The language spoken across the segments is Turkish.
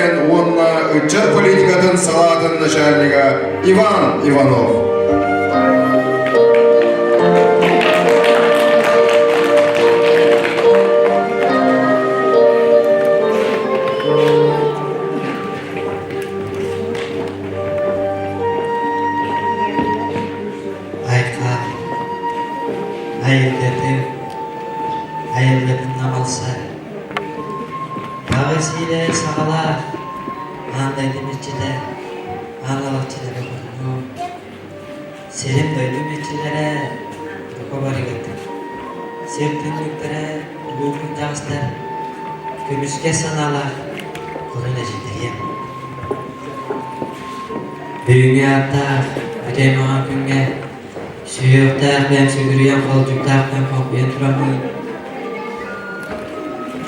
мен онна ытчар политикатын салатын начальника Иван Иванов. Ayılların namalsa Bağısıyla sağlar Anda demirciler Anlalıkçılara bakıyor Selim doydum etçilere Kokobarı getir Sertünlüklere Lukun cağızlar Gümüşke sanalar Koluna ciddiye Büyüğüne atar Ödeyim ona günge Süyükler ben sügürüyen kolcuklar ben kopyan duramıyım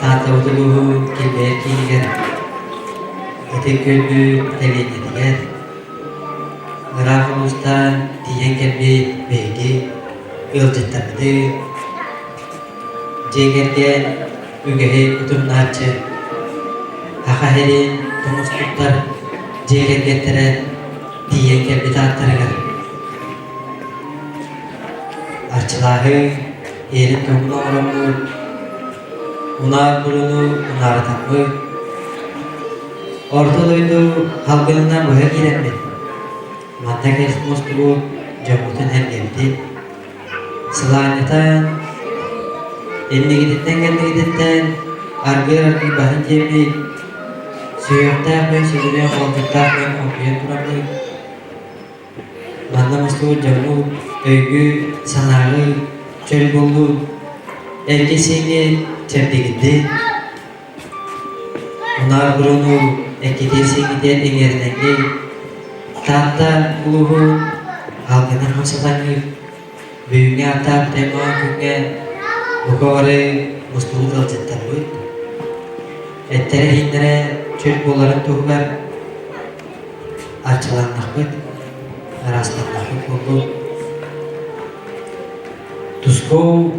Tata uduluğu gibi giyer Etek gölbü telini diyer Grafımızdan diyen gelbi beygi Gılcıttamıdı Cegergen ügehe kutumlarçı Hakaherin tumustuklar Ceger getiren diyen gelbi tatlarıgar Arçılahı yerin tohumuna oranlı Unar burunu unarı tapı Ortalıydı halkından boya girenmedi Manda kesmos bu camutun hem geldi Sılaneten Elini giditten Argı bahın cemi Süyokta ben sügürüyen koltukta ben okuyan duramı Manda mustu camu Öygü, sanarı, çöl buldu Elgesini çepte gitti Unar burunu ekitesi giden engerdengi Tahta uluğu halkının hasalanı Büyüğüne atak tema künge Bukavarı mustuğu dalcettar buyut Ettere hindere çöl bolların tuğlar Arçalanmak buyut Araslanmak buldu Tusko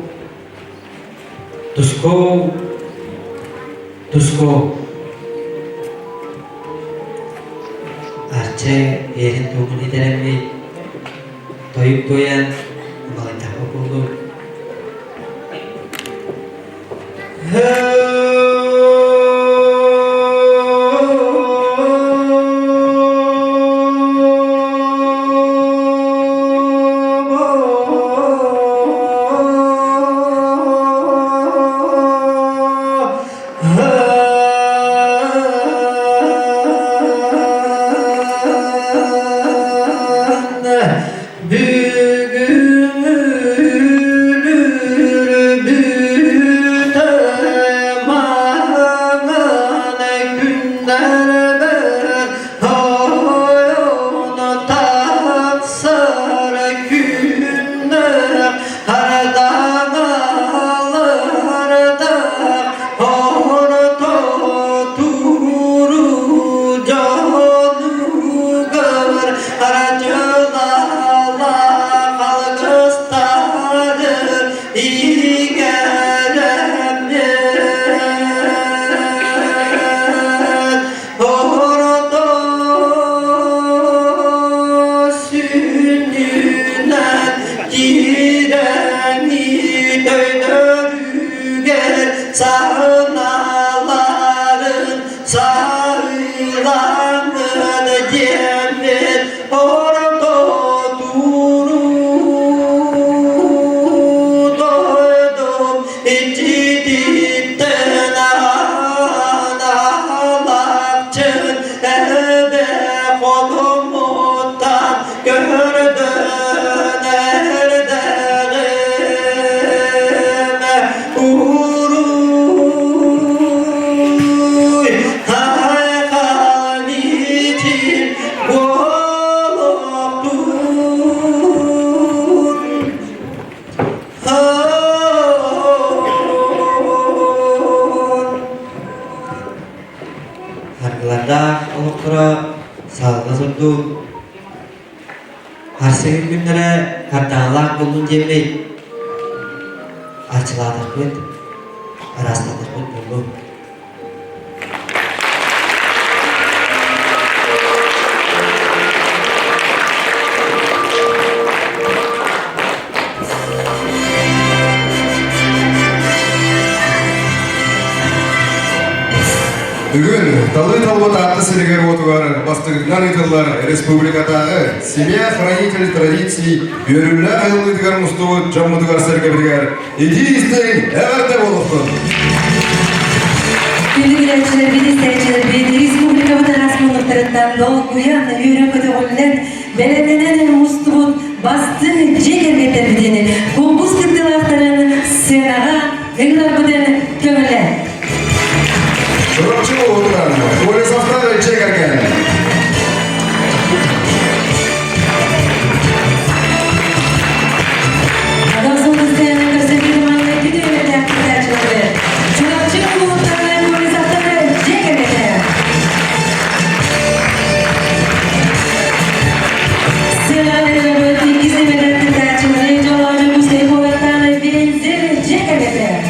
Arce yerin tohumunu ederemi Doyup doyan Balaytaka buldu Harsegin günlere kartanlar buldun cemli Arçıladık bit, arasladık bit buldum Талы талбот атты сілігер отуғар, бастығынан етілар республикатағы «Семья, хранитель традиций» өрілі айылыдығар мұстуы жаммыдығар сәркебіргер. Иди істейін, әвәрді болуқтың. Күндігілерчілер, бедестерчілер, бейді республикабыда расмонлықтарыттан дол куян, үйрен көті олылен, бәлетенен мұстуын басты жегер кетербедені, конкурс кіттілақтарын сенаға ғылар бұдені көмілі. Шырапчы бол отырған, Олесовтары чекерген. Адам соңыздан көрсеткен маңына күдейлерді әктілерчілері. Шырапчы бол отырған Олесовтары чекерген. Сенаға бұд екіземелер күдәчілері жолаушы бұстай болаттаны бензері чекерген.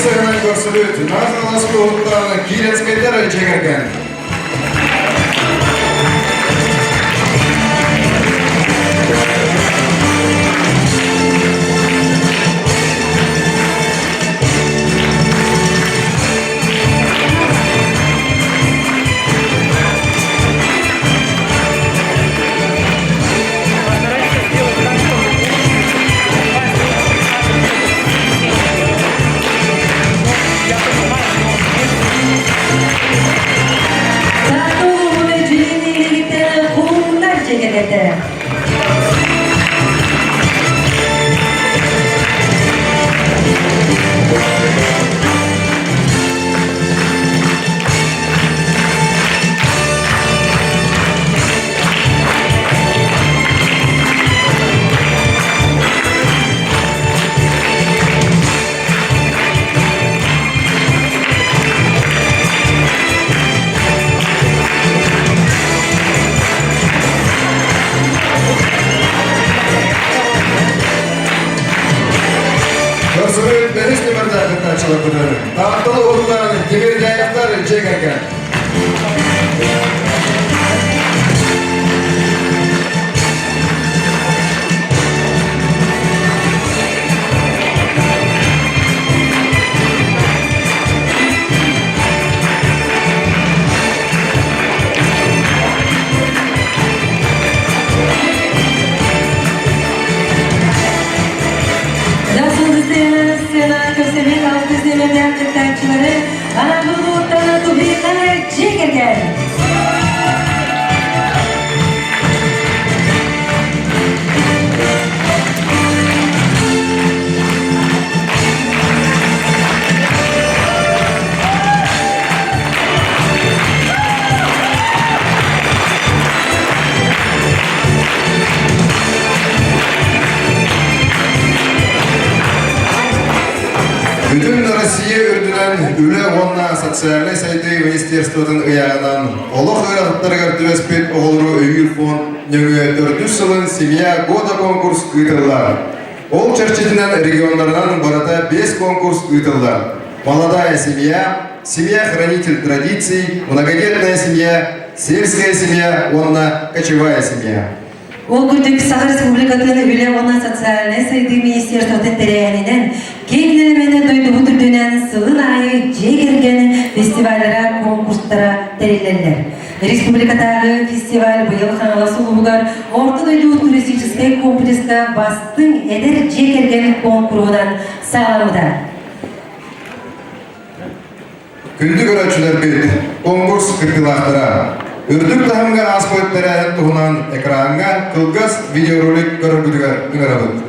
Сыгынан көрсілет, назаласқы ұлттарына Киленскайдары чекерген. Ақтылы ұлттарын кемер жайықтары чекерген. Bütün Россия үрдінен үлі онна социальный сайды министерствотын ұяғынан олық ұйрақтарға түреспет оғылыру үйір фонд нөмі 400 жылын «Семья» года конкурс ұйтылар. Ол чарчетінен регионларынан барата 5 конкурс ұйтылар. Молодая семья, семья хранитель традиций, многодетная семья, сельская семья, онна кочевая семья. Ол күрдік Сағыр Республикатын үлі онна социальный сайды министерствотын тірәйінен кейінлерімене дойды бұтырдөнен сылын айы жегергені фестивальдара, конкурстара тәрелерлер. Республикатағы фестиваль бұйыл қаңыласы ұлығар ортын өйді туристический комплекска бастың әдір жегерген конкурсынан сағалымда. Күнді көрәтшілер бет, конкурс кіргілақтыра. Үрдік тағымға аз қойттары әйт тұғынан экранға қылғас видеоролик көрігідігі үңірабыд.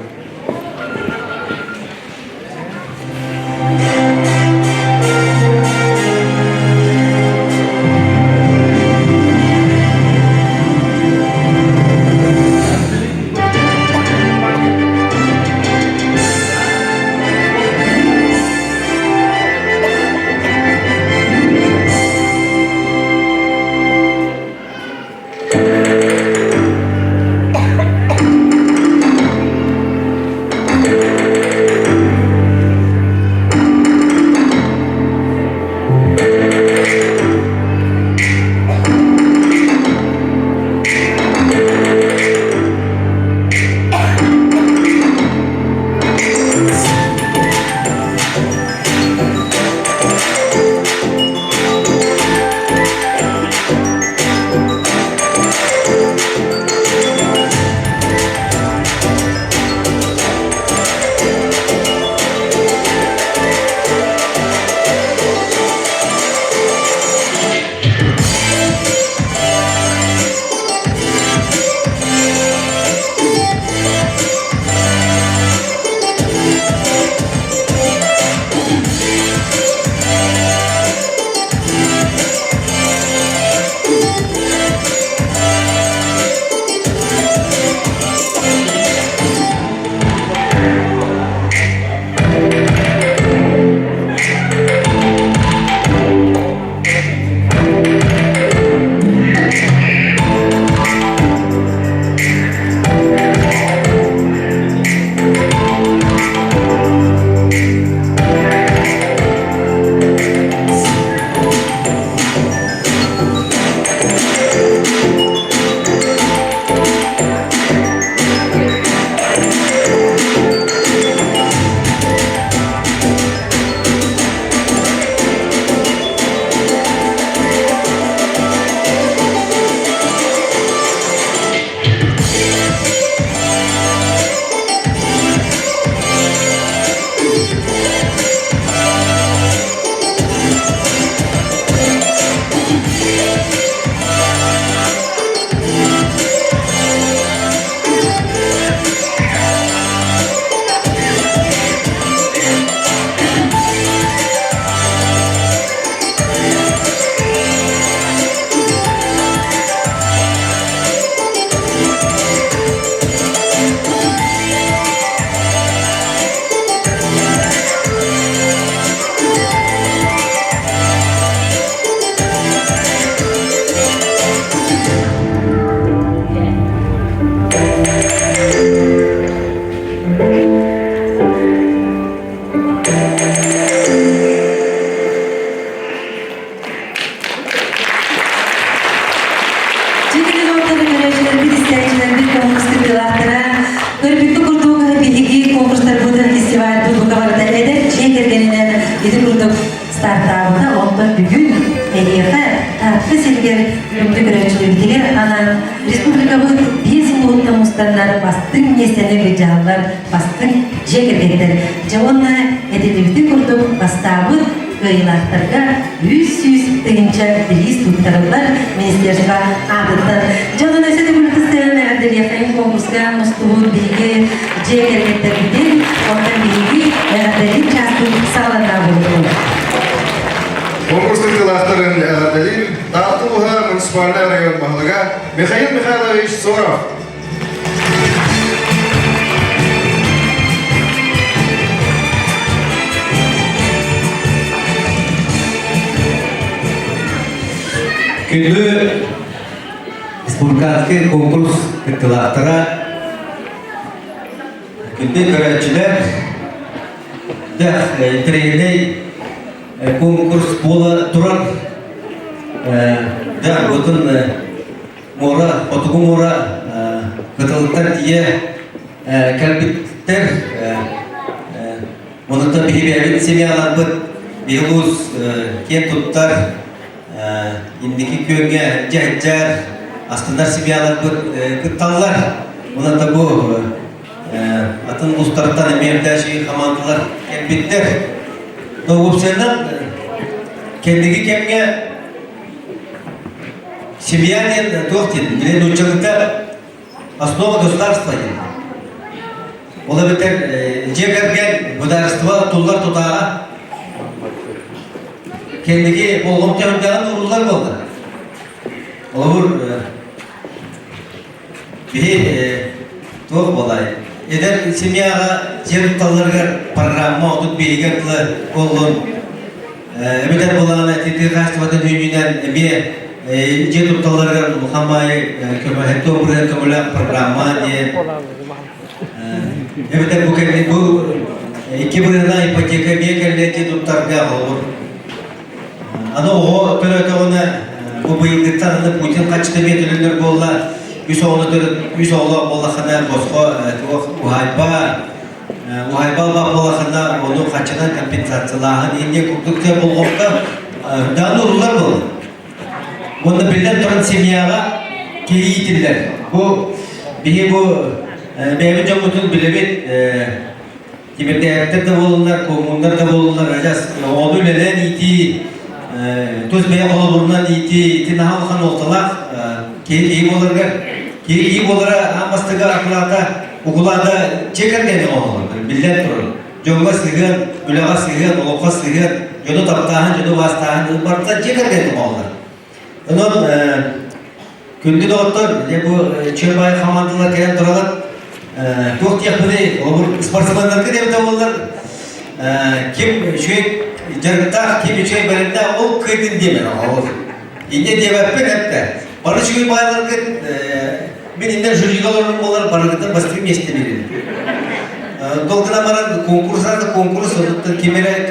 ити курдук стартабыта онда бүгүн эйеха татты сиргер үлümdü көрөчүлүгүтигер анан республикабы 5 муутта мустандар бастың несени бежаллар бастың жегергеттер жауанна этилибити курдук бастабыт кыйлактарга 100 тыгынча рейс туттарылар министерство адыттан жана несени бүлкүстен әдилиясайын конкурска мустугун биги жегергеттерден онда биги әдили частын салата болду. Конкурстың тылақтарын әділін Тартуға муниципальный район мағылыға Михаил Михайлович Соров. Күнді Республиканский конкурс тылақтыра күнді көрәтшілер треней конкурс бола туран да бүтін мора отугу мора кытылыктар тие кәлбиттер монута бейбәбит семьялар бит бейлуз кен туттар индики көнгө жайжар астындар семьялар бит кытталлар монута бу атын устарттан мемдаши хамандылар кәлбиттер. Но вообще кендиги кемге семья ден тохтин билен учагыта основа государства ден. Ола бетер жегарген государство туллар тутага кендиги болгон жаган урулар болду. Олар бе тох болай. Эдер семьяга жер талларга программа отуп бейгертлы болгон эбетер болгон тетир каштыбатын үйүнөн эме жер талларга мухаммай көмөлөктө бурга көмөлөк программа де эбетер букелли бу 2 бирина ипотека бекелде жер болор. Аны о төлөтөгүнө бу быйылдыктарында Путин качты метелер болла. Үсоğlu болахана боско ухайба болахана onu kaçınan kompensasiyalarını ince kurdukça bulmakta dağlı urullar bulur. Bunu bilden turan semyaga keyitirler. Bu benim jamutun bilebet kibirde bolurlar, komunlar da bolurlar. Ajas onu neden iti tuz beya olurundan iti nahalkan olsalar keyi bolurlar. Keyi bolara ambastıga akılada ukulada çekergeni olurlar. Bilden turur. Jonga sığır, ülaga sığır, oloqa sığır, jodu taptahan, jodu vastahan, barda çekergeni olurlar. Onun kündü doktor, bu çörbay hamandılar gelen duralar çok yakını olur. Sportsmanlar ki devlet olurlar. Kim şu jargıta, kim şu berinde ol kıydın demen olur. İnce devletpen hepte. Bana şu baylar ki ben inden jürigalarım olar barıgıdan bastırım yestemedim. Dolguna bana konkurslarda konkurs oldu. Kimere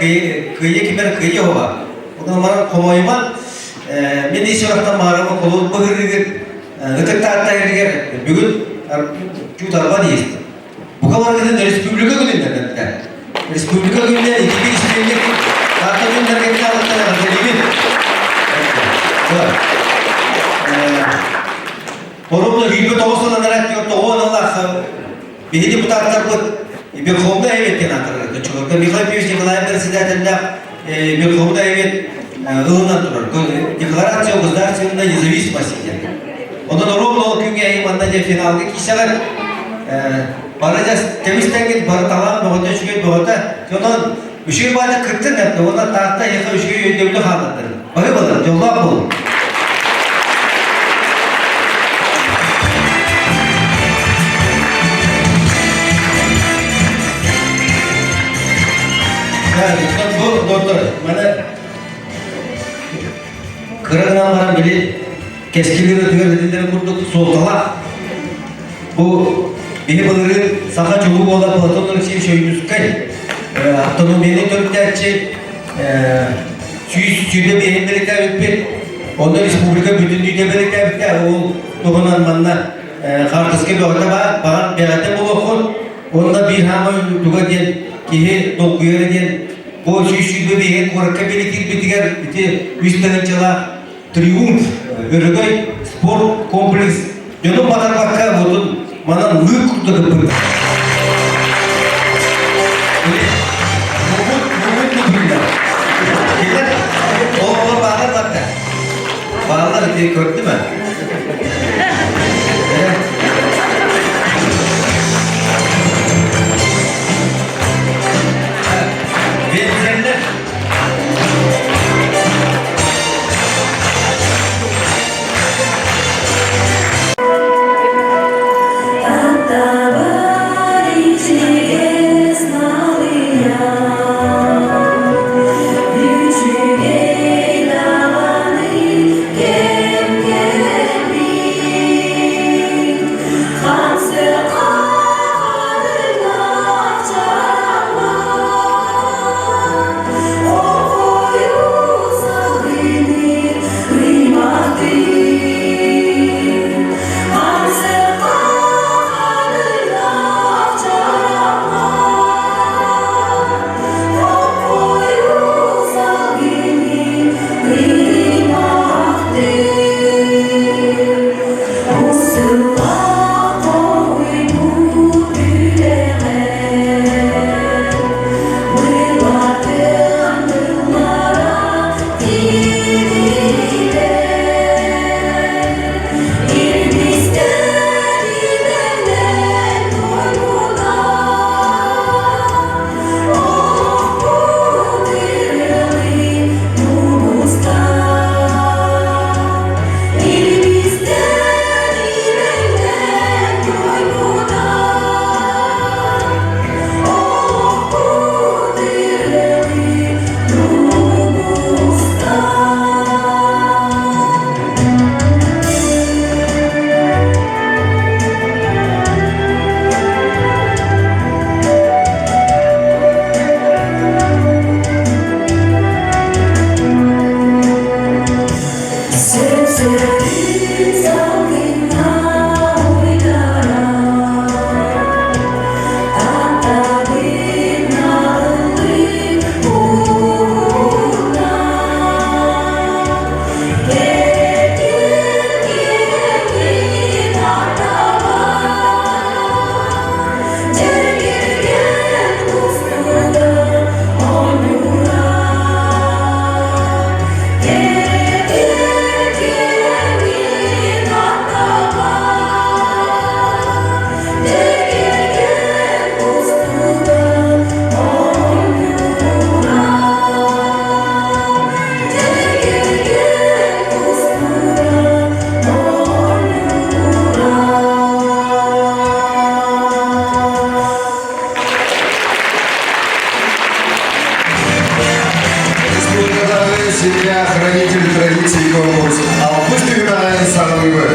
kıyı hava. Ondan bana komayıman ben de işe vaktan mağarama kolu bağırırır. Gıtıkta hatta eriger. Bugün çutarba değildi. Bu kadar giden Respублика gününden. Республика gününden 2000 işlerinde hatta günler geçti Allah'tan adelimin. Orumda hüybe toğusundan erektiyor, toğuğun Allah'ım. Bihi депутаттар bu Бирховда evet kenatırır. Çoğukta Михаил Певич Николаевич председательда Бирховда evet ылынан тұрыр. Декларация государственной независимости. Ondan ровно ол күнге иманда де финалды кишалар баражас темистен кет бары талам бөгөтө шүгөт бөгөтө. Сонан үшү бады кырттын депти. Ондан таатта эки үшү өйдөбүлү халдыр. Бары болар, жолдап бол. Bu doktor, mana kırığına varan bile keskileri tüyerlediğleri kurduk soğutala. Bu beni bılırı saka çubuğu olan Platon'un için şöyle kay. Autonomiyeli törüklerçi süyde bir emniyete öpür. Onda Respublika bütünlüğüne birlikte öpür. O doğunan manna kartıske bir orta var. Bağın belate bu okul. Onda bir hamı duga diyen, kihi dokuyarı diyen bu şüşübe bir korka belirtir bitiger iti üstlençala triumf örgöy spor kompleks yolu madarmakka budun manan lüy kurdu kıpırdı. O bağlar bakta. Bağlar diye gördü mü? Benzenler. Семья, хранитель традиций конкурс. Алпыстыгынан сағылығы.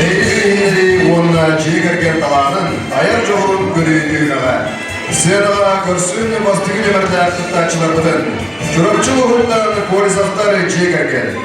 Эйгіріндері онына жегерген таланын аяр жоғырын көрейдігіға. Сенаға көрсін бастығы демірді әқтіқтачылар бұдын. Жүріпчіл ұғырдан полисақтары жегерген.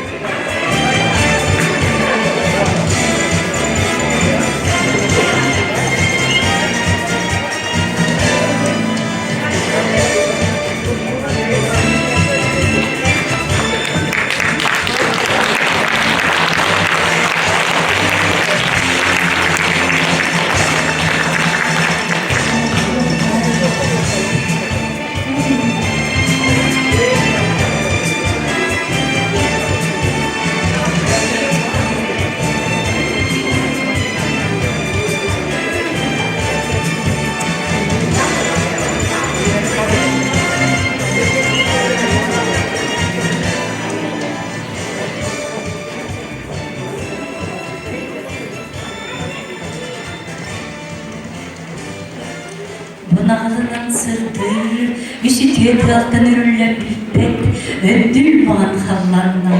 Bunağının sırdır, üşütüyor altın ürünler bilpet, öndül bağın hallarına.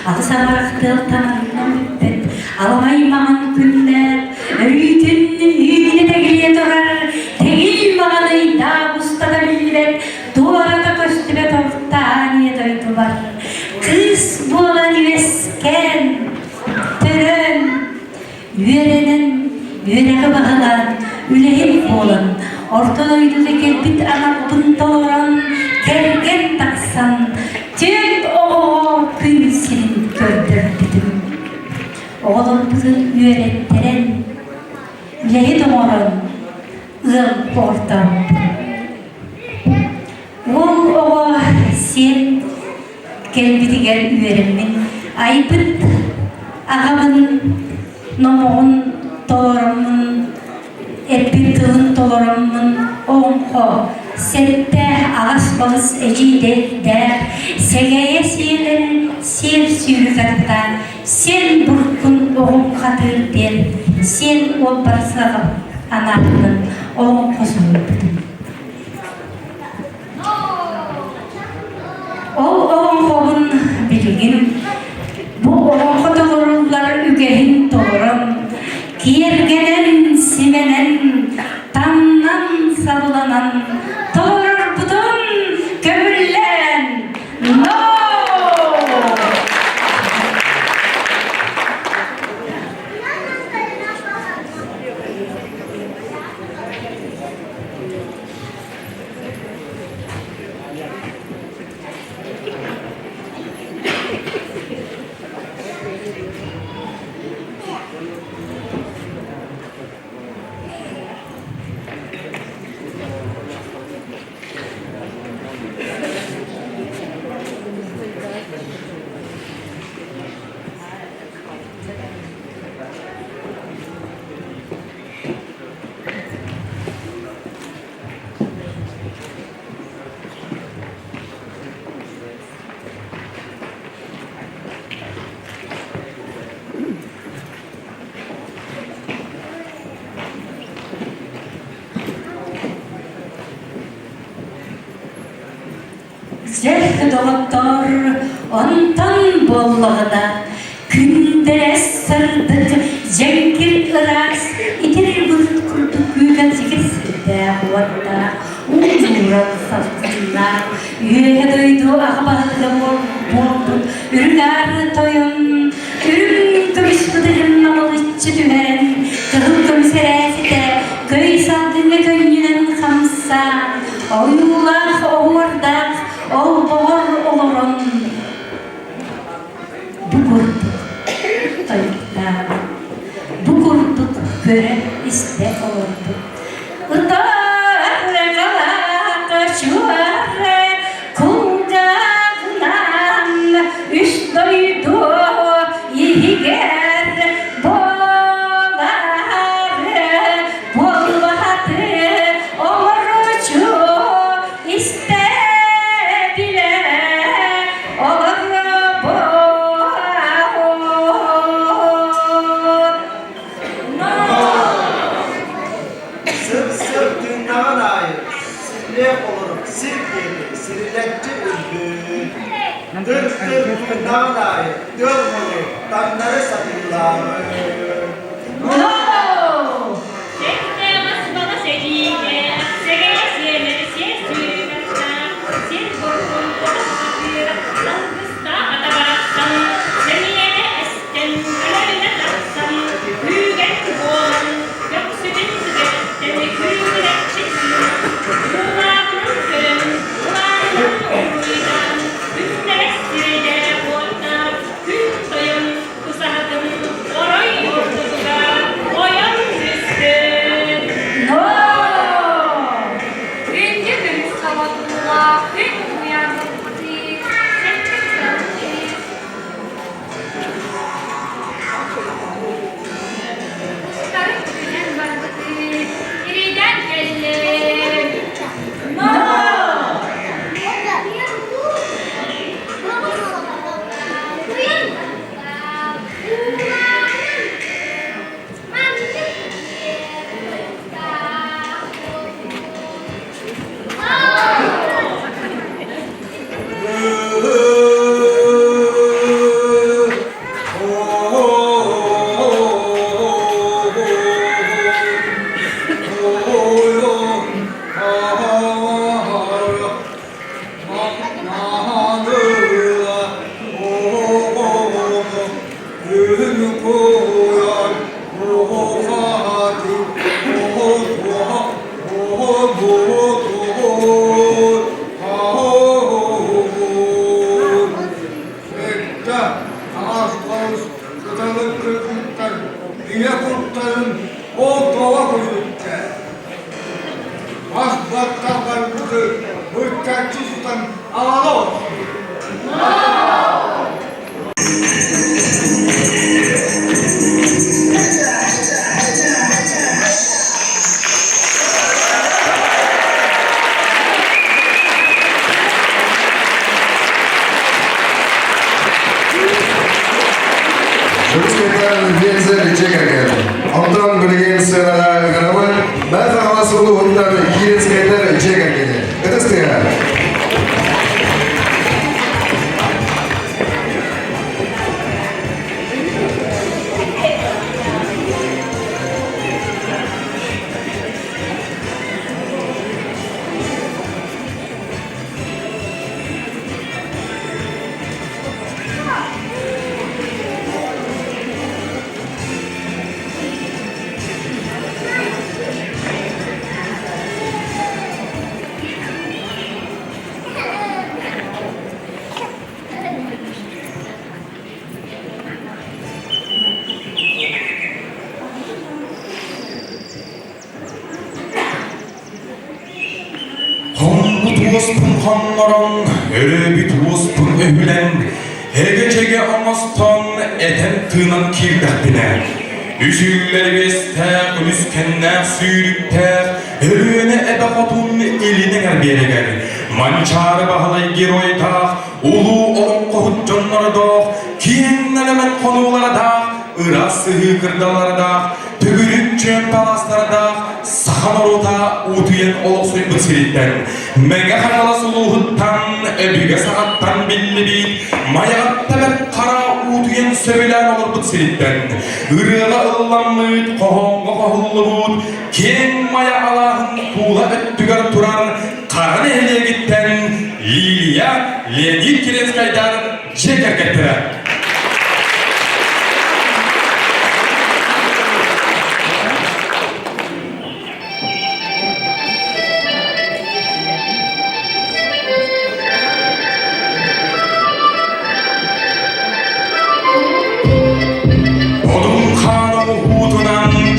Ağzamarakta altanarına müppet, alamayman günler, örüytün üyüne tegilye durar, tegil bağını da ustada bilvet, duvarda köstüme tortaniye doydular. Kız boğulan üvesken, törön, üverenin, üverege bağılan, ülehip bolan, orta öydüde gelbit anakbın doğuran, kergen taksan, tüm o gün senin gördürdüm. Oğlumuzun öğrettiren, ülehi doğuran, ıl ortam. O sen gelbidi gel üyerimin, ayıpıt, ağabın, nomuğun, doğrumun, epitılın doğrumun, onko, sette ağız bağız ecide der, segeye seyirlerin, ser sürüzakta, sen burkun oğun katır der, sen o barsağı anarının, oğun kuzunu. Oğun kovun bilgin, bu oğun kodoğurlar ügehin doğurum, kiyergenen, simenen, tamdan sablanan, doğurur budun, gömüllen, no! Zeh doktor ondan bollağına kündere sardık zenkir ıras itirir bulut kurduk güven zikirse havada umuran safına yüreğe duydu ahbahlı bolduk ürgar toyun ürün kımış bıdırın namalı içi düveren kırıl komiseresi de köy saldığında köyünün kamsa oyullah oğurdak ol boğar olurum. Bu kurduk kayıtlar, bu kurduk göre iste olurdu. Utarre kalaka şuarre kuncağından üst doydu yiğer boğarre bolvatı orucu iste ile kurtların o doğa koyulukta. Aslatlarlarımızı mürtetçi tutan alalı olsun. Республиканский вензель чекерген. Антон билген сыралар гынабы, бәзі қаласылы ондан киленскайлар чекергені. Өтістіға. Tuospun hannaran, öyle tuospun öhülen, hegecege amastan eten tığınan kirdahtine. Üzülleri beste, ölüskenler sürükter, ölüyene ebe hatun eline gerbeyeger. Mançarı bahalay giroyda, ulu olun kohut canlarda, kiyenlenemen konularda, ırası hıkırdalarda, tügürük çön palaslarda, sahan orada utuyen oloksoy bıtsiritten. Menge hanala suluhuttan, öbüge saattan billi bit, mayatta ben kara utuyen söveler olur bıtsiritten. Irığa ıllanmıt, kohonga kohullu bud, ken maya alahın tuğla öttüger turar, karan ehliye gitten, Liliya, Leonid Kirenskaydar, çeker gettirer.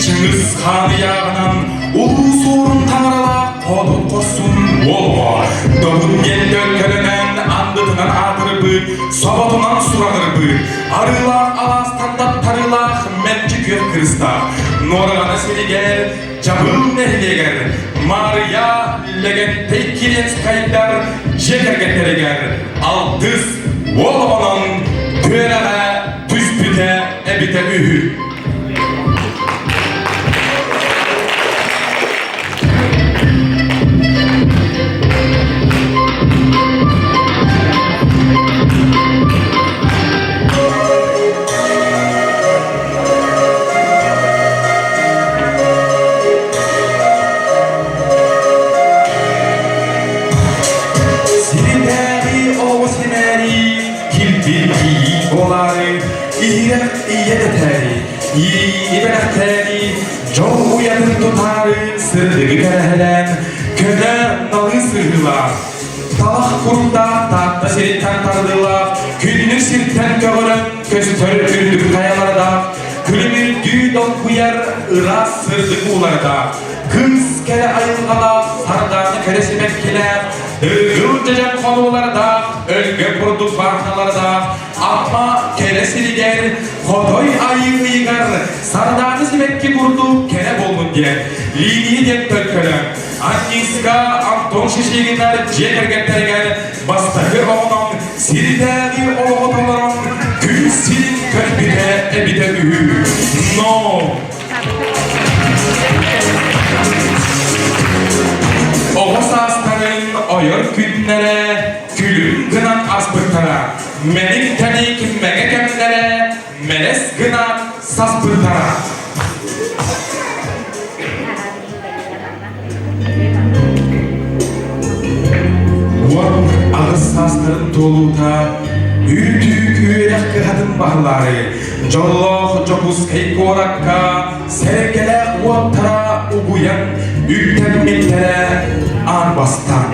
Çıngız Khan yağınan ulu sorun tanrıla kodun kosun olma. Doğun geldi önkörenen andıtınan atırı bıt, sobotunan suranır bıt. Arılar alastanda tarılar mencik yok kırıstak. Norağına seni gel, cabıl nehliye gel. Maria legend teykilens kayıtlar jeker gettere gel. Aldız olmadan töreğe tüspüte ebite ühü. Çoğu yakın tutarı sırrı kerehelen köle nalı sırrılar. Talak kurumda tahta şeritten tardılar. Günlük sirten köğürün köstör ürdük kayalarda. Külümür düğdon kuyar ıras sırdık ularda. Kız kere ayılgala sardanı keresi bekkiler. Irgılcacak konularda ölgün kurduk bahnalarda. Ama keresini gel kodoy ayı yıgar. Sardanı zibekki kurduk kere boldun diye. Liliyi diye tökölem. Anniska Anton şişeğinler ceker gettergen. Bastakır oğlan sirideri oğlan. Gül silin körpide ebide ühü. No. Oğuz aslanın oyor günlere, gülün gınan aspırtara. Menik tenik megekemlere, meles gınan saspırtara. Ulan ağız sasların toluta, ürtük üyek kadın bahları. Jolloh jokuz keykorakka, sergele uattara ubuyan, ülten mittere an bastan.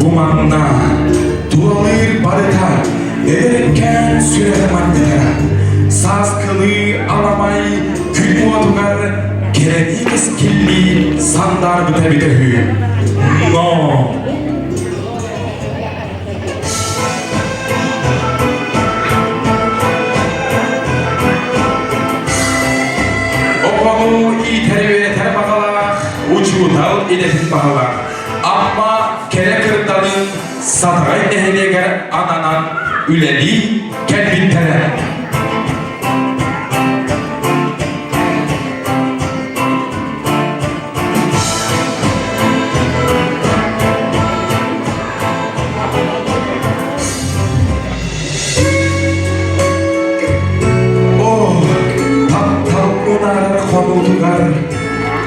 Bumanna, turalır barıta, ederken sürede mandetara. saskılı alamay kül muatugar kereni keskilli sandar bıtabidehü. No. Okonu iyi terbiyeter bakalak, uçuğutal iletin bakalak. Amma kere kırıkların satray ehliyeger ananan üleli kelbin tere.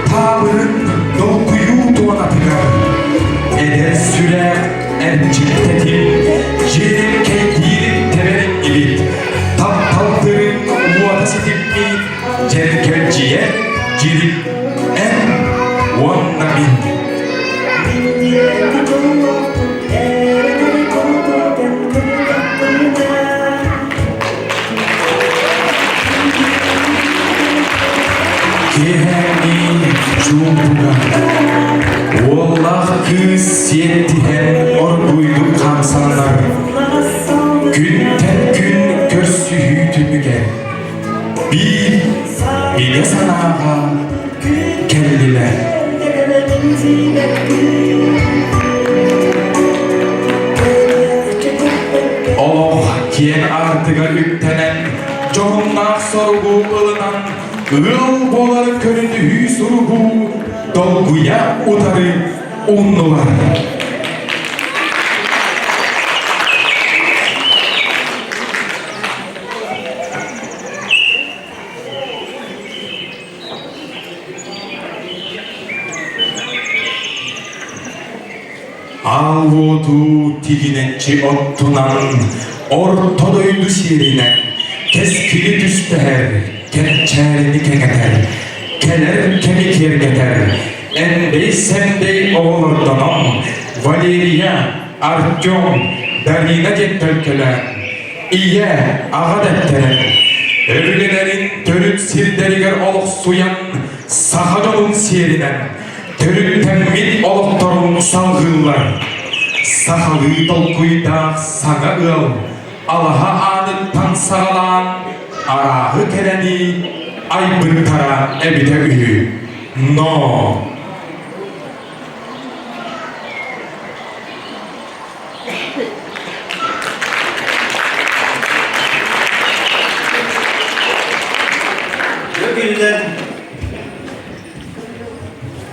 Tavırın dokuyu donatıgar. Eder süre erciktetim, yerim keydirim teberim gibi. Taptaldırın muatasitim mi, cerkelciye cirim en vannamin. Keheni cumbuga Wallah kız yettihen orguydu kansanlar Günden gün körsühütümüge Bir de sanağa kelliler Oh kiyen artıga üktenen Coğunnak sorgu ılınan Iıl bolar köründü surugu dolguya utarı unlular. Alvodu tiginetçi ottunan ortodoydu şiirine keskili düşter. Kepçerini keketer, keler kemik yergeter. Endey sendey oğullardanam, Valeriya, Artyom, Darina cettölkeler. İye, ağa deptere. Övgülerin törüt sirderiger oluq suyan, Sahajonun siyerinen, törüt temmit oluqtorun salgıllar. Sahalı dolkuyda sana ıl, Allaha adıttan sağalan, Arahı kereni aybıntara ebite ühü. No.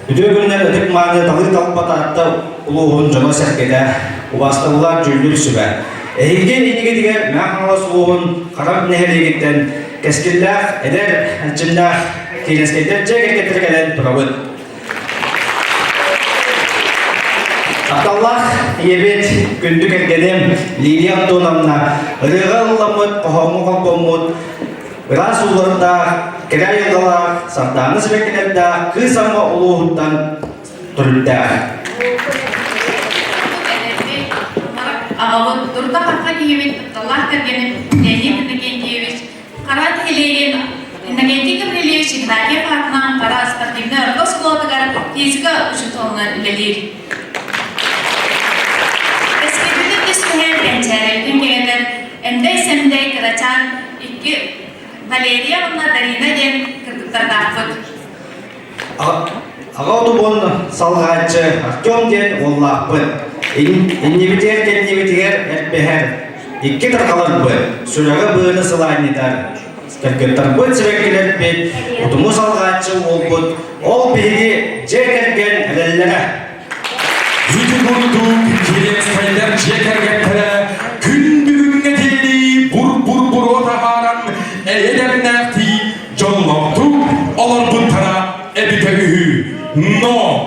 Bütün günler ödük mağazı talı talpatatta uluğun cana serkede ubastılılar cüldür sübe. Eğilgen inige diger mağalas uluğun karam neherligitten keskiller eder içinde kileskeder ceket getirgelen turabıt. Atallah yebet gündük ergedim Lilian donamna rıgallamut kohamu kalkomut biraz ularında kira yıldalar sartanız beklerde kız ama uluğundan turda. Ağabey durda hakka yebet Allah tergenim neyin negenjeviç karat heleyen negenji kemreliye şikrake farknan karas takimne ordos kodagar tezga uçutonga ilelir. Her pençelerden gelen endey semdey kıraçan iki Valeriya bunlar darina den kırdıklar dağıtır. Ağa otobon salgayçı Artyom den ollahpı. İnnibiter etbeher. İki tarkalar bu. Sürağı bağını sılaynitar. Kırgıttar bu sebekkiler bit. Otumu salgayçı olbut. Ol bilgi cekergen elellere. Yüzü vurduk, kilemeskaylar cekergetlere, gün bugünge deli, bur otaharan, eylem nerti, jonloptuk, olur buntara, ebite ühü, no.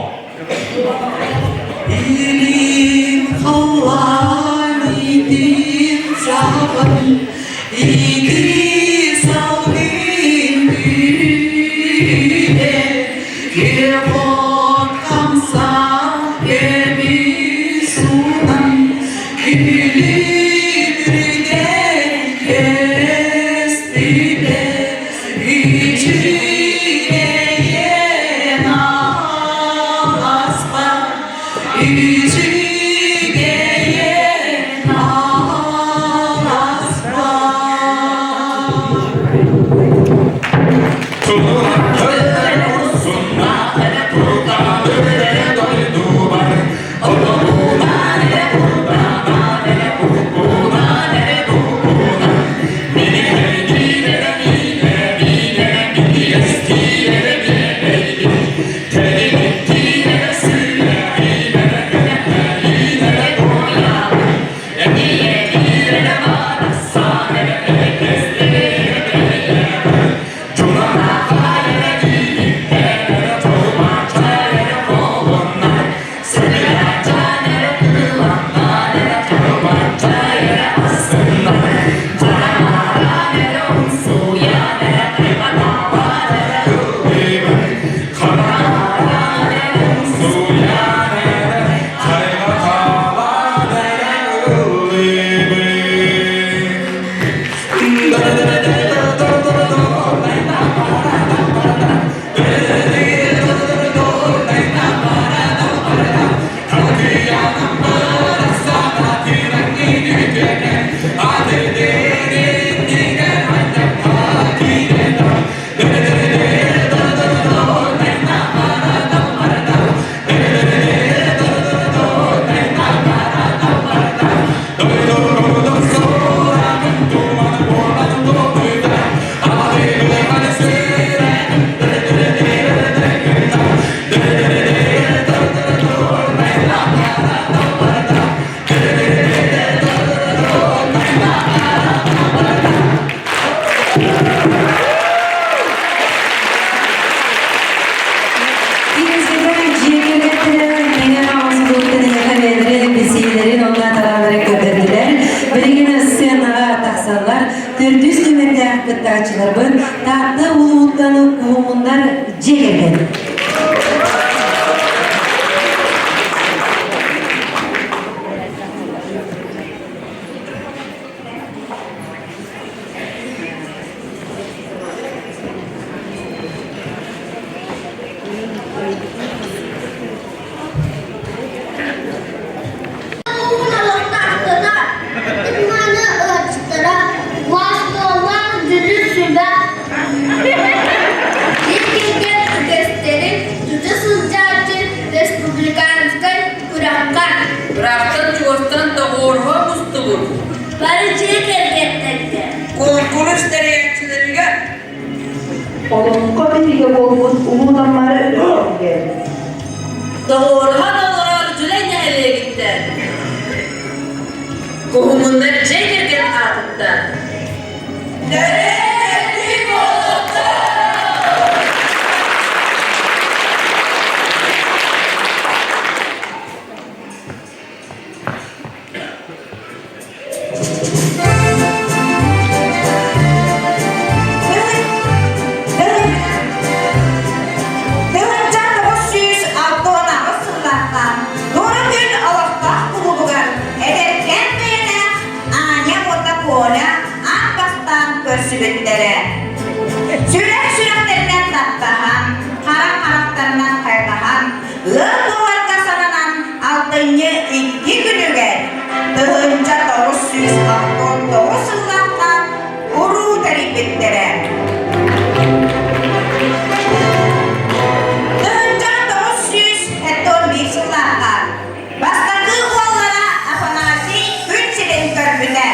İlim Allah'ın idim zaten, iki savim büyüde, kirpon kamsa, Gülübrüden kestiler başkatçılarımın tatlı ulutlanıp kuhumunlar cegergen. Bıraktın çuğustan da orha mustulur. Barıcıya gelgettekti. Konkurus tereyakçılarıga. Onun komitiye olmuş umudanları öğrengen. Doğurhan olarak Cülen nereye gitti? Kuhumunları çekirgen altından. Nereye gittik oldu? Sürek-süreklerinden tattahan, karak-karaklarından kaygahan, ığ-ığır kasananan altıncı iki günüge, tığınca doğuz süz altın doğuz sığlaktan uru teripettere. Tığınca doğuz süz etton bir sığlaktan, bastakı oğullara afanasi gün sirin körpüde.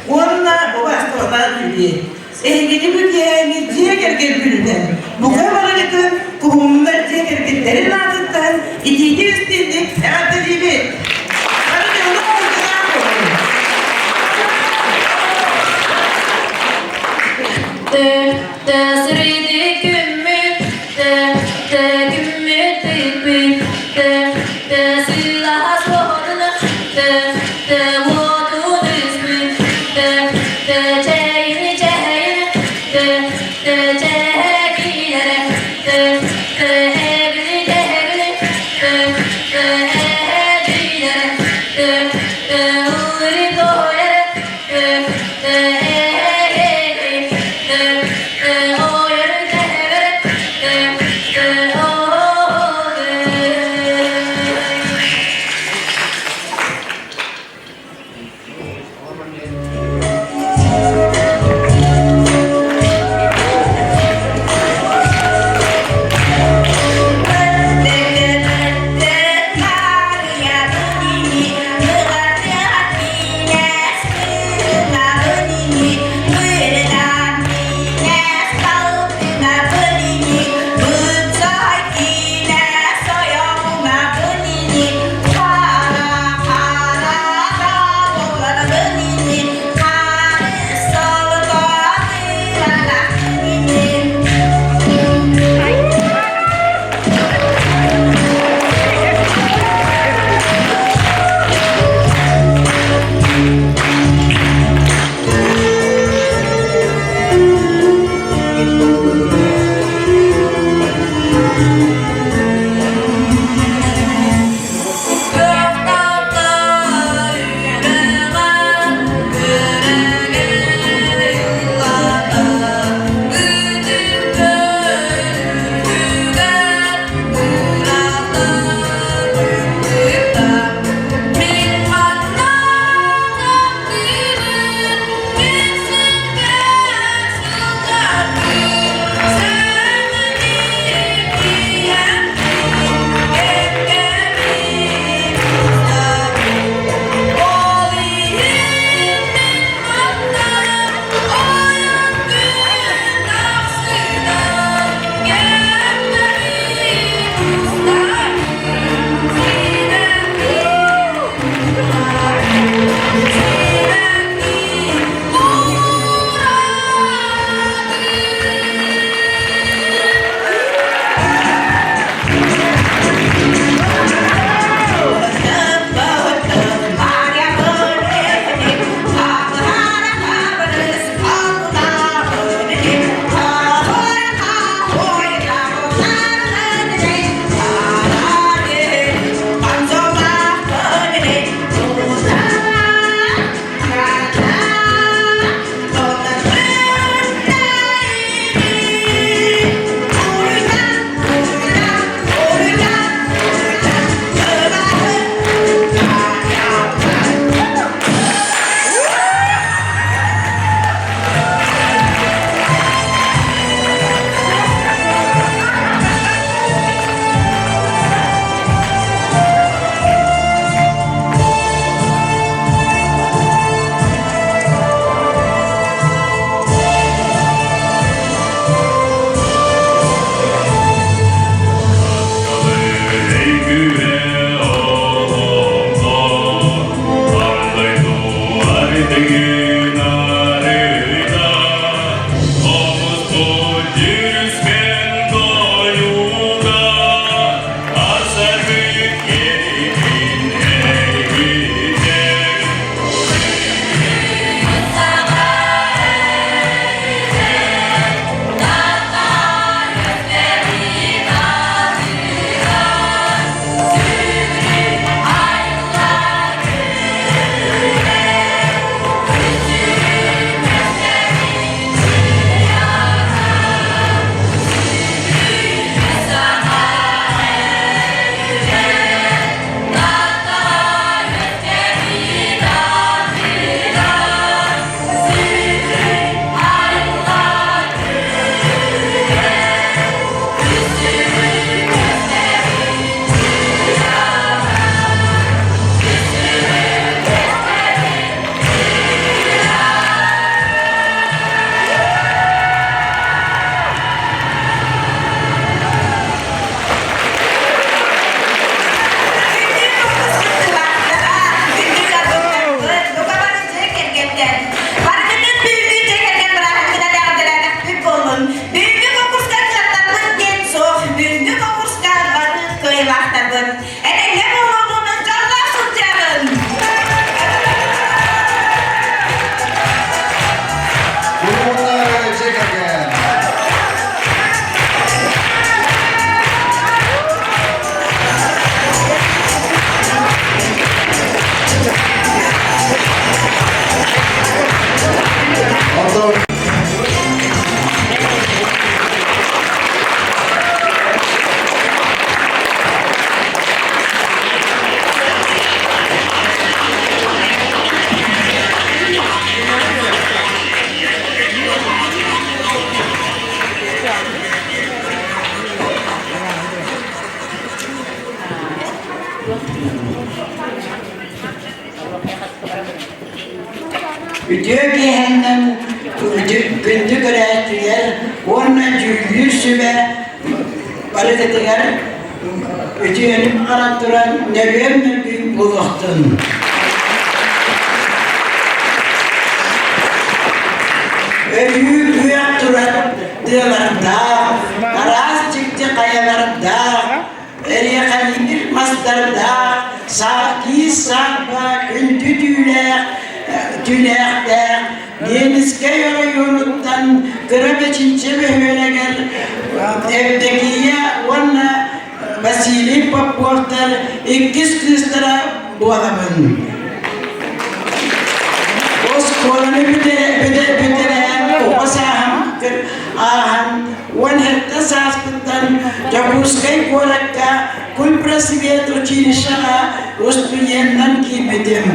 Onlar o bastonlar gibi. Sevgili bir yeğeni ciğer gelbirden. Bu kadar yakın kuhumlar ciğer gelbirlerin ardından ikinci üstünlük evet gibi. Sridi gümmüt, gümmüt tipi, silah sorunu, vodu düzmü, çeyini çeyini, çekilere, evli devli, evli Ütüyor ki hemen gündük öğrettiler, onunla cüllüsü ve balıklar ütüyelim arattıran nevyen bir buluktun. Büyük büyük duran dağlarda, araz çıktı kayalarda, eriye kalindir maslarda, saki sabah gündü tülekte, denizke yolundan kırıp içince böyle gel, evdekiye ona vasile paportar, ikiz kızlara bu adamın. Sekolahnya beda upasahan ahan wanita saspetan jabuskai kolaka kul prasidiato cinisha ustuyenan kibedim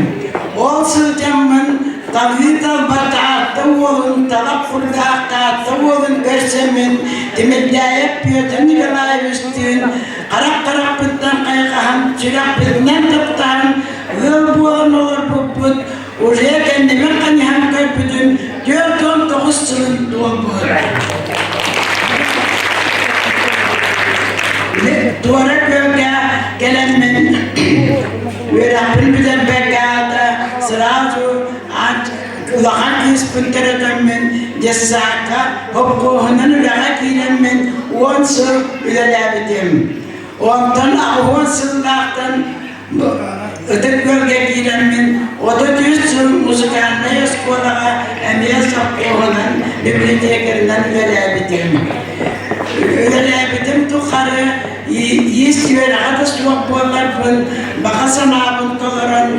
olsun zaman tavita bata tawolun talapur daka tawolun gersemin dimedaya piyotan nikalai wistun karak petan kayakan cirak petan teptan welbuan olor puput oraya kendime kanyan kalbidin gördüm doğuşçunun doğumur. Duvara bölge gelenmin ve Rabbim bize begada sıracı kulağın ispünteredemin cesaka hopkoğunun ulağa kilemin onsur ülelebidim. Ondan onsuzlaktan ötek bölge giremin, o da düzsün müzikalne skolağa emiye sapkoğunan bibliotekerinden ülebidim. Ülebidim tukarı, yistiver adı suak bollarpın, bakasan abın tolaran,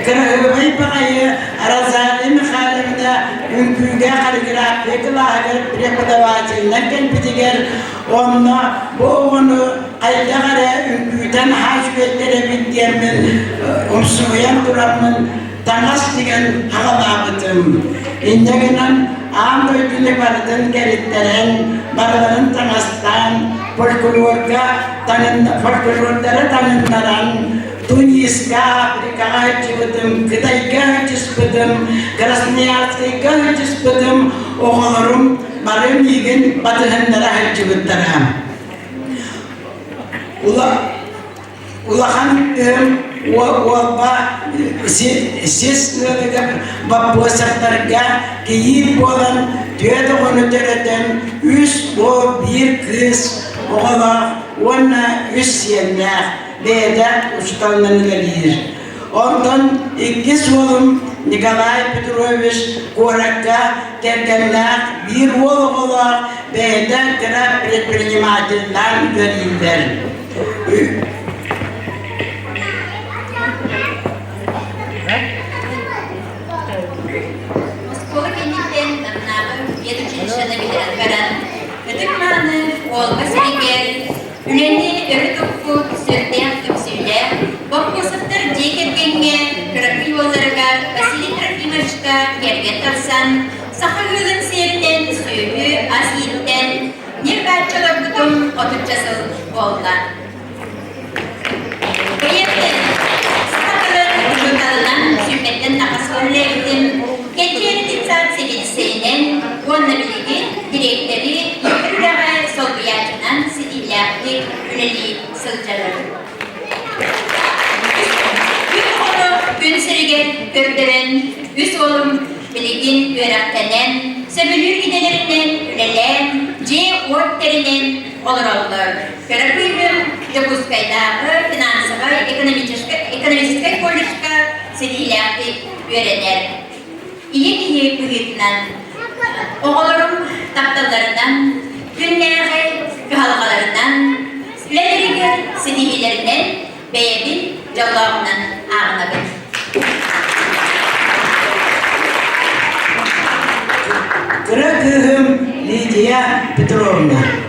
kırıvay bakayı, arazalim halimde, ünküge kargıra, pekilağır, prepadavacı, nakken pitiger, onunla bu onu Aydagara ünküden hacvettere bittiyemin, umsuyan duramın, tangas digen hağabağıtım. İndeginan ağam ödülü barıdın geritteren, barıdın tangastan, folklorga tanınlaran, Tuniska, Afrika'ya çıktım, Kıtay'a çıktım, Krasnoyarsk'a çıktım, oğullarım, barım yigin batıhınlara çıktım. Ulağan siz nöleger babosaklarga keyit bolan düğede onu töreten o bir kız oğla ona yenler beyde ustanlarını gelir. Ondan iki oğlum Nikolay Petrovich Korak'a gelgenler bir oğla beyde kıra предпринимательden verirler. Moskova kendinden namnağı yedinci bilen Gıdıkmanı, olma sergel, üleni örü dokku, sördeyen tüksüyle, bokmusatır ceketgenge, kırıklı yollarga, Vasili Trafimovичka, yergen tarsan, Sakagül'ün seriden söğü, aziyitten, bir parçalar budum, oturcasıl oldular. Kıyafet, Sakagül'ün ucundalılan sümmetten nakaslarla gittim, Geçen saat 8'sinin onunla birlikte direkleri Ürüleğe Sovyeti'nin Sidiller'de üneli sılcaları. Üç oğlum gün sürügen gördüren, üç oğlum bilgin öğrettenen, sömürür gidelerinden ünelen, C-Ort'lerinden olur oldular. Körüküydüm, Yokuskay'дағы finansıva ekonomistka kollejka Sidiller'de öğrenir. İyi büyütülen oğullarım tahtalarından, günlerce halkalarından, sürelerine sinihilerinden, beyebi callağından ağına Kırakığım Lidia Petrovna.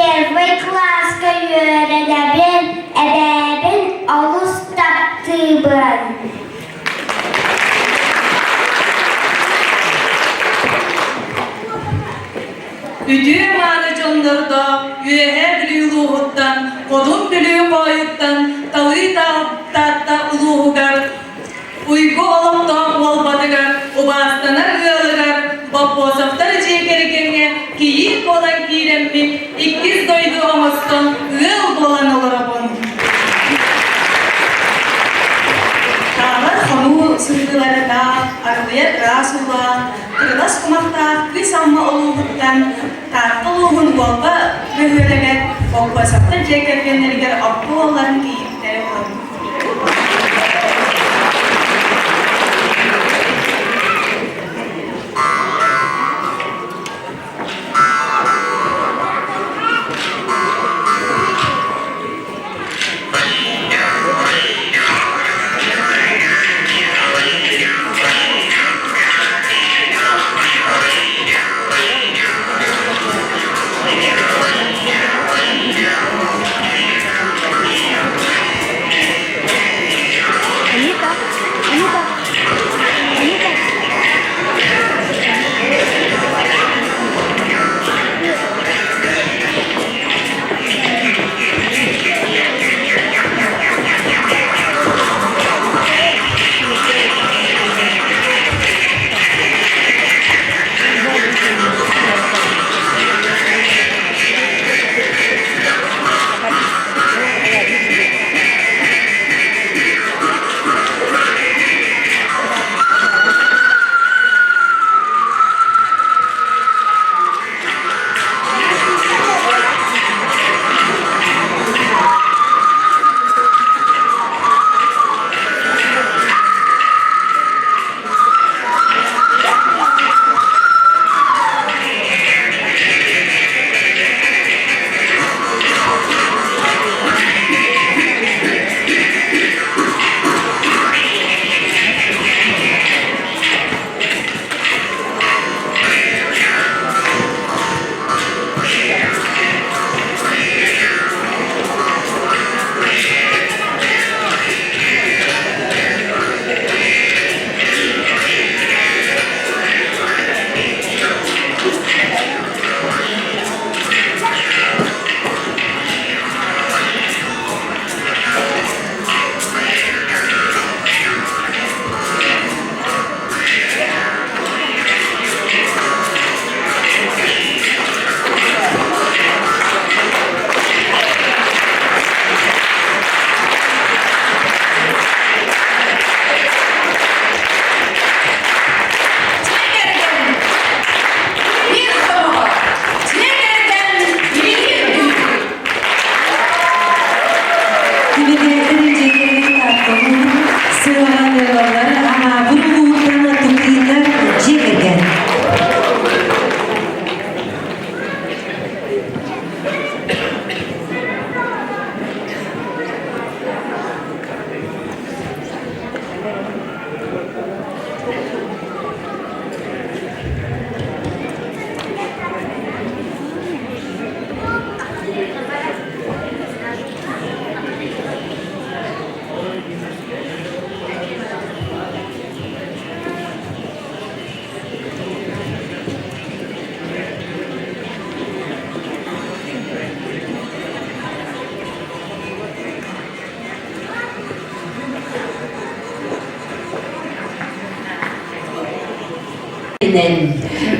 первый класс öğrenemin, ebebin alus taptığın. Üdüğüm ağacınlarda, yüğe bilüğü uluğuttan, kodum bilüğü koyuttan, tağı tatta uluğugar, uygu olukta olbadıgar, ubastanar ığılıgar, babosaftar cekerikenge, kiyik olan kiremmin, ikiz doydu omustan, ığıl bolan olurabın. Tağlar hamu sırdıları da, arabaya rasula, kırdas kumakta, kız amma oluğuttan, tatlı oluğun bolba, mühüreler, babosaftar cekerikengeriger, abbu olan kiyikleri olurabın.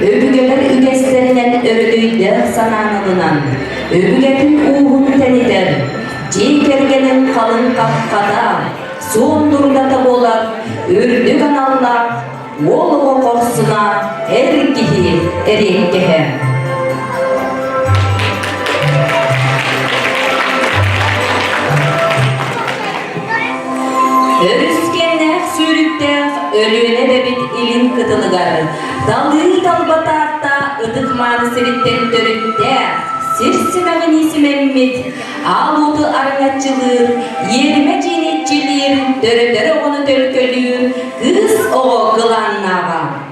Öbügeler ügeslerinen örülüydü sananılınan, öbügetin uğun tenidir, ceykergenin kalın kapkada, son durda bolar, ördü kanallar, oğlu korsuna, erkihi, erikkehe. Örüskenler sürükte, ölüne bebit ilin kıtılıgar, dalı dalbatatta, ıdıkmanı sevitten törütte, Sirsimeğin isi Mehmet, ağludu arnatçılır, yerime cinetçilir, dörü onu tölkölür, kız o kılannağa.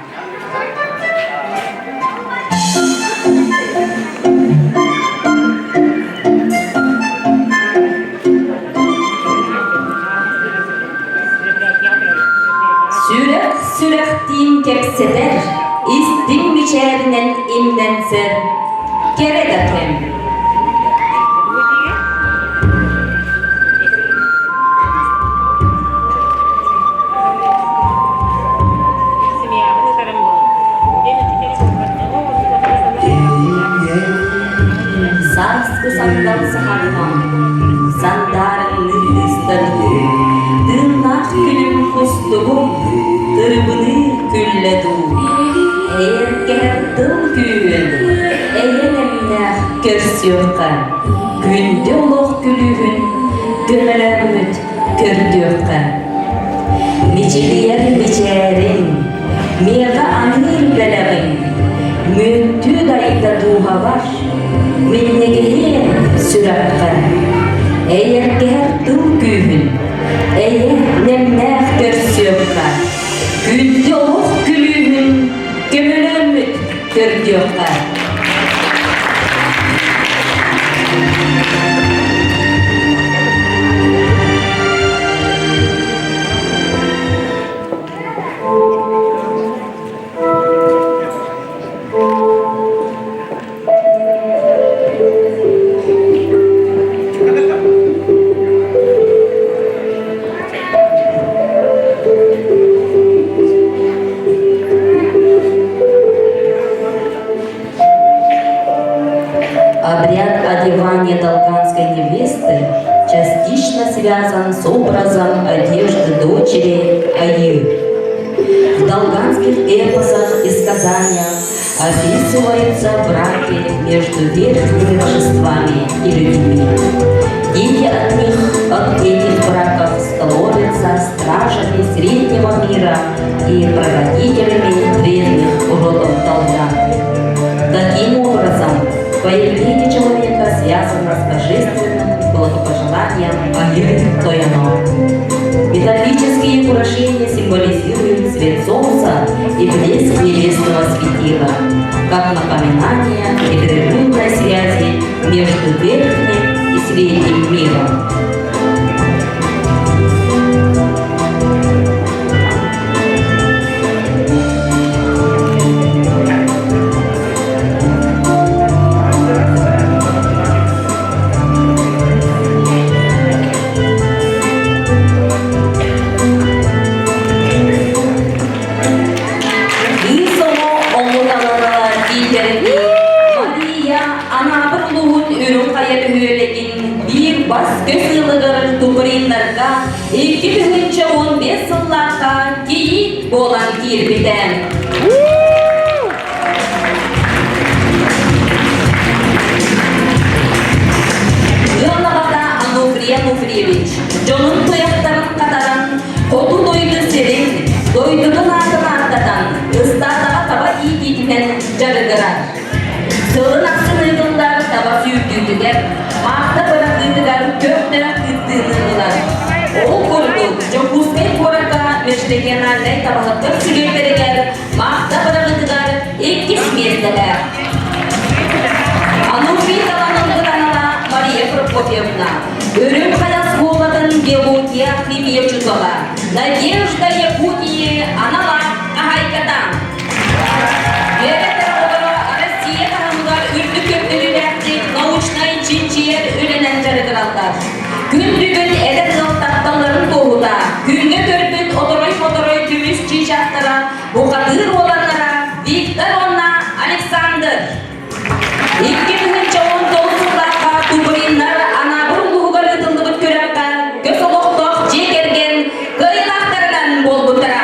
сахармам, сандарымны ыстырды, дырнақ күлім құстығым, тырбыны күлләду. Әйеркер тыл күйін, әйенемнәқ көрсіоққа, күнді олық күлігін, көмелерміт көрдіоққа. Мечелер мечерин, мега аныр бәләғин, мөттү дайда дуға бар, меннегеге сүрәққа. Әйеркер тыл күйін, әйенемнәқ көрсіоққа, күнді олық күлігін, көмелерміт көрдіоққа. Обряд одевания долганской невесты частично связан с образом одежды дочери Аи. В долганских эпосах и сказаниях описываются браки между верхними божествами и людьми. Дети от этих браков становятся стражами среднего мира и прародителями древних родов долган. Таким образом, появление человека связано с божественным благопожеланием Аи-Тояно. Металлические украшения символизируют свет солнца и блеск небесного светила, как напоминание непрерывной связи между верхним и средним миром. Бас көсілігір тұпыринларға 2015 жылларға кейіп болан кирбеден. Жыллағада Ануфрия Нуфриевич, жонын тояқтарын қатаран, қоту дойды серен, дойдының атын артадан, ұстардаға таба икетінен жарығырар. Сылын ақсын ұйғындар таба сүйірдігер, мақта бұрақдығыдар көптірақ күттігілер. Ол көрдік, жоқұспен қораға мештеген ардай табалықтық сүгердерігер, мақта бұрақдығыдар еккес местілер. Ануфрия таланын ғыранала Мария Прокопьевна, өрім қаяс болатын Геогия Химия Чутова, Надежда Якутии, Анала Ахайкадан. Научный чинчиер үленен жарығыралдар. Күн-бүгін әдір жылтақталарын тоғуда, күнгі төрпін отырой-отырой күміс чинчақтара, бұқатыр оланлара Виктор Онна Александр. 2019 жылдарға тубыринлар анабыр ұлығығыр ұтылдығыт көрәққа көз олықтық жекерген қиылақтарынан бол бұтыра.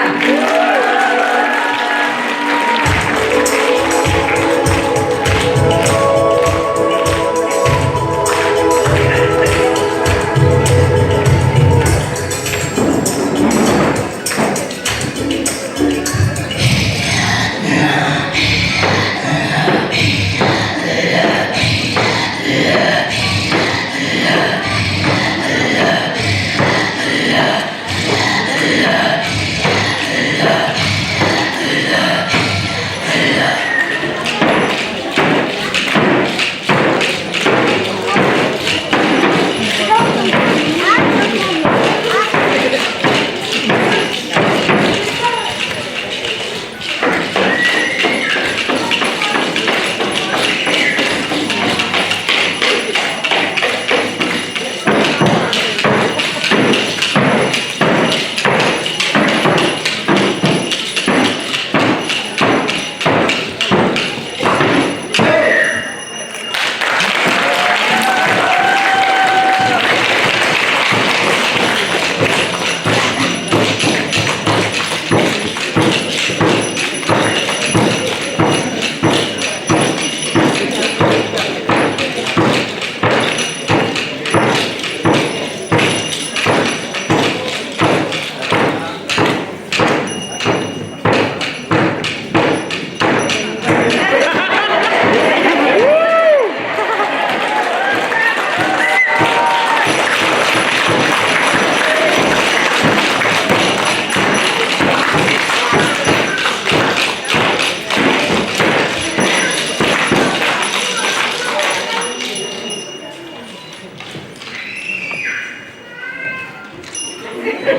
Hey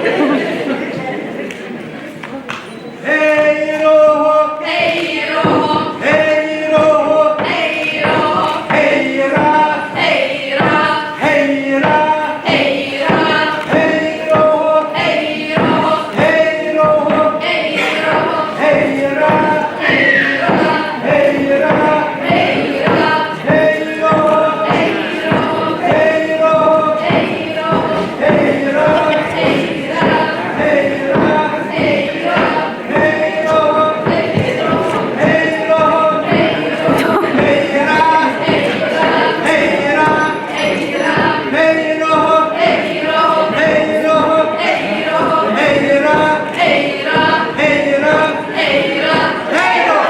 roho, Hey roho, hey roho, hey roho, hey ra, hey ra, hey ra, hey ra, hey roho, hey roho, hey roho, hey roho, hey ra, hey ra, hey ra, hey ra, hey roho, hey roho, hey roho, hey roho, hey ra, hey ra, hey ra, hey ra, hey roho, hey roho, hey roho, hey roho, hey ra, hey ra, hey ra, hey ra, hey roho, hey roho, hey roho, hey roho, hey ra, hey ra, hey ra, hey ra. hey roho.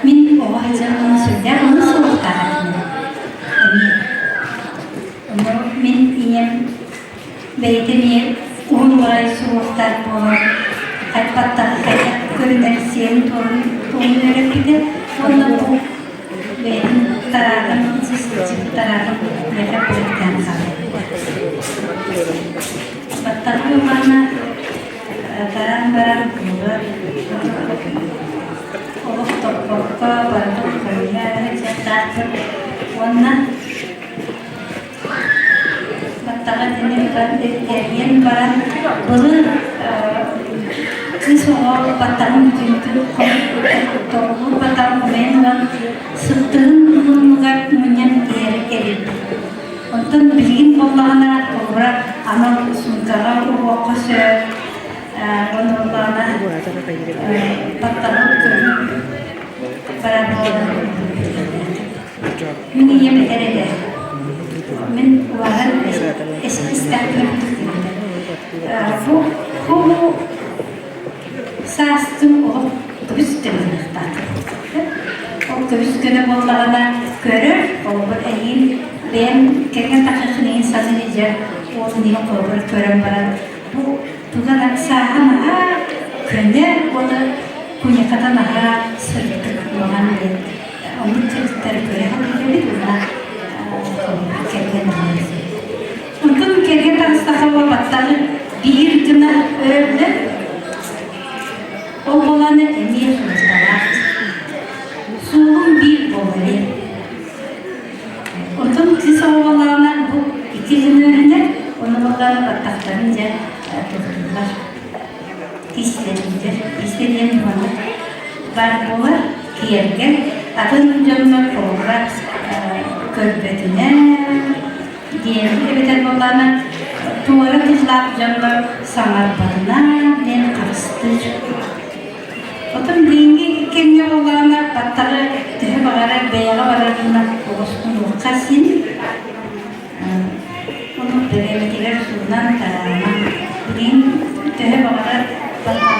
Min o hacamın sözler nasıl oldu? Min iyem beytemi on oray soğuklar bolan kalpatta görünen siyen torun öğretmedi. Ondan bu benim tarafım sizin tarafım yapıp bıraktan kaldı. Battağım bana barang-barang keluar. Oh, toko bantu kerja cetak warna. Batangan ini kan yang barang belum semua batang itu toko batang komen setengah mengat menyan kiri. Untuk bikin pembangunan kubra anak sungkara fokus pembangunan batang para ini yang berbeda. من وهل استخدم هو ساستم o tüstünü taktı. O tüstünü bunlarla görür, o bir eğil ben kendi takıkını insanıca o niye kabul görüm bana bu tuğla sahama könde o da kunyakata naha sırtık olan bir onun çocukları göre bir bunlar untuk kegiatan sahabat batang bir kena öyle o bulanı emir mustafa istediğim bana var bolar kiyerken adın canına koyar körbetine diyelim evet bolarına tuvalet tuzlak canlar sanar badına ben karıştır. Otum dingi kimya bolarına patları tühe bağırarak beyağa vararına olsun kasin. Onu beremetiler sunan tarama. Bugün tühe bağırarak patları